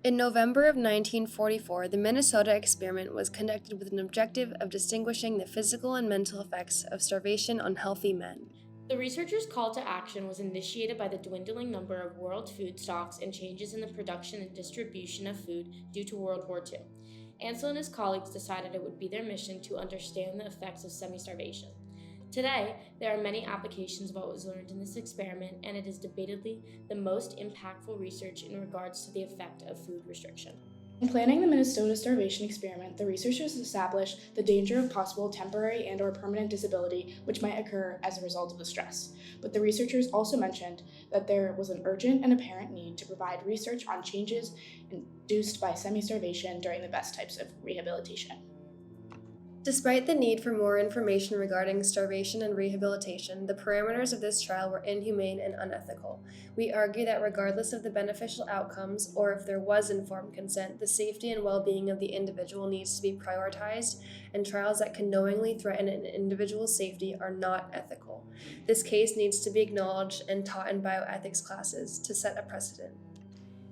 In November of 1944, the Minnesota experiment was conducted with an objective of distinguishing the physical and mental effects of starvation on healthy men. The researchers' call to action was initiated by the dwindling number of world food stocks and changes in the production and distribution of food due to World War II. Ansel and his colleagues decided it would be their mission to understand the effects of semi-starvation. Today, there are many applications of what was learned in this experiment, and it is debatedly the most impactful research in regards to the effect of food restriction. In planning the Minnesota starvation experiment, the researchers established the danger of possible temporary and/or permanent disability which might occur as a result of the stress. But the researchers also mentioned that there was an urgent and apparent need to provide research on changes induced by semi-starvation during the best types of rehabilitation. Despite the need for more information regarding starvation and rehabilitation, the parameters of this trial were inhumane and unethical. We argue that regardless of the beneficial outcomes, or if there was informed consent, the safety and well-being of the individual needs to be prioritized, and trials that can knowingly threaten an individual's safety are not ethical. This case needs to be acknowledged and taught in bioethics classes to set a precedent.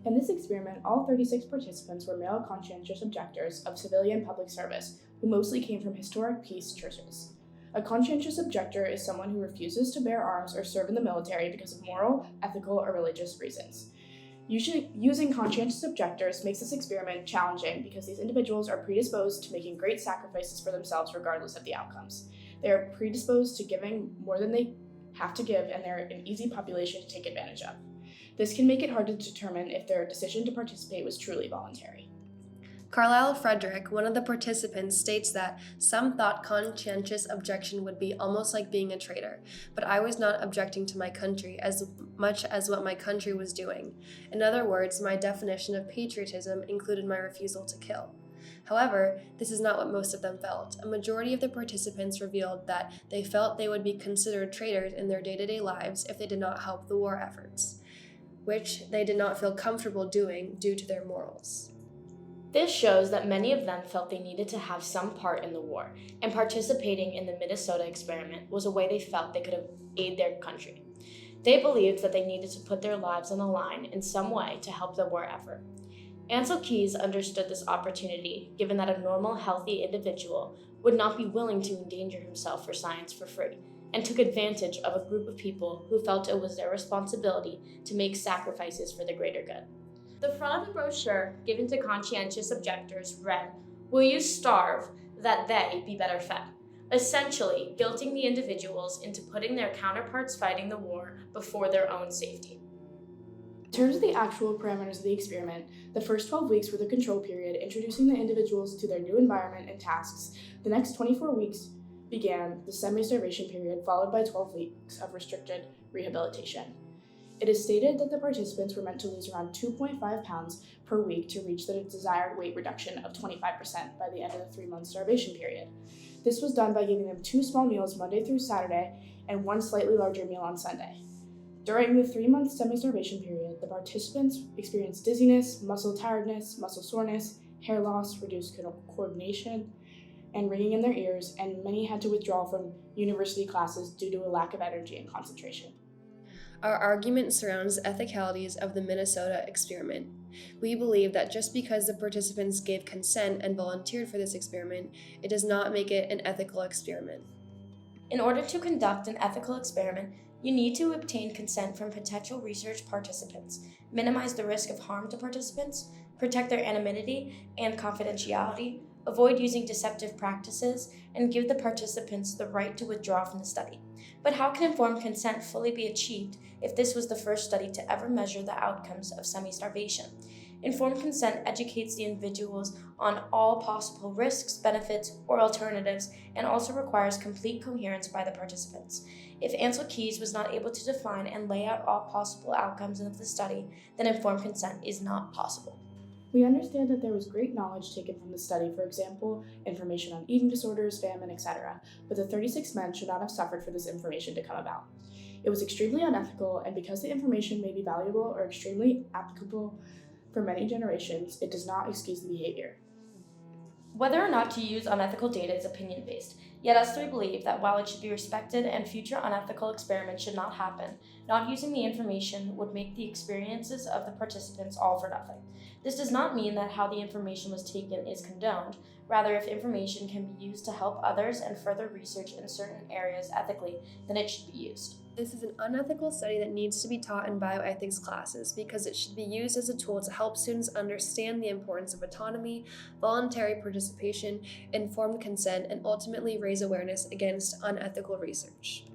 In this experiment, all 36 participants were male conscientious objectors of civilian public service, who mostly came from historic peace churches. A conscientious objector is someone who refuses to bear arms or serve in the military because of moral, ethical, or religious reasons. Using conscientious objectors makes this experiment challenging because these individuals are predisposed to making great sacrifices for themselves regardless of the outcomes. They are predisposed to giving more than they have to give, and they're an easy population to take advantage of. This can make it hard to determine if their decision to participate was truly voluntary. Carlisle Frederick, one of the participants, states that some thought conscientious objection would be almost like being a traitor, but I was not objecting to my country as much as what my country was doing. In other words, my definition of patriotism included my refusal to kill. However, this is not what most of them felt. A majority of the participants revealed that they felt they would be considered traitors in their day-to-day lives if they did not help the war efforts, which they did not feel comfortable doing due to their morals. This shows that many of them felt they needed to have some part in the war, and participating in the Minnesota experiment was a way they felt they could aid their country. They believed that they needed to put their lives on the line in some way to help the war effort. Ansel Keys understood this opportunity, given that a normal, healthy individual would not be willing to endanger himself for science for free, and took advantage of a group of people who felt it was their responsibility to make sacrifices for the greater good. The front of the brochure given to conscientious objectors read, "Will you starve that they be better fed?" essentially guilting the individuals into putting their counterparts fighting the war before their own safety. In terms of the actual parameters of the experiment, the first 12 weeks were the control period, introducing the individuals to their new environment and tasks. The next 24 weeks began the semi-starvation period, followed by 12 weeks of restricted rehabilitation. It is stated that the participants were meant to lose around 2.5 pounds per week to reach the desired weight reduction of 25% by the end of the 3-month starvation period. This was done by giving them 2 small meals Monday through Saturday and 1 slightly larger meal on Sunday. During the 3-month semi-starvation period, the participants experienced dizziness, muscle tiredness, muscle soreness, hair loss, reduced coordination, and ringing in their ears, and many had to withdraw from university classes due to a lack of energy and concentration. Our argument surrounds the ethicalities of the Minnesota experiment. We believe that just because the participants gave consent and volunteered for this experiment, it does not make it an ethical experiment. In order to conduct an ethical experiment, you need to obtain consent from potential research participants, minimize the risk of harm to participants, protect their anonymity and confidentiality, avoid using deceptive practices, and give the participants the right to withdraw from the study. But how can informed consent fully be achieved if this was the first study to ever measure the outcomes of semi-starvation? Informed consent educates the individuals on all possible risks, benefits, or alternatives, and also requires complete coherence by the participants. If Ansel Keys was not able to define and lay out all possible outcomes of the study, then informed consent is not possible. We understand that there was great knowledge taken from the study, for example, information on eating disorders, famine, etc., but the 36 men should not have suffered for this information to come about. It was extremely unethical, and because the information may be valuable or extremely applicable for many generations, it does not excuse the behavior. Whether or not to use unethical data is opinion-based. Yet us three believe that while it should be respected and future unethical experiments should not happen, not using the information would make the experiences of the participants all for nothing. This does not mean that how the information was taken is condoned. Rather, if information can be used to help others and further research in certain areas ethically, then it should be used. This is an unethical study that needs to be taught in bioethics classes because it should be used as a tool to help students understand the importance of autonomy, voluntary participation, informed consent, and ultimately raise awareness against unethical research.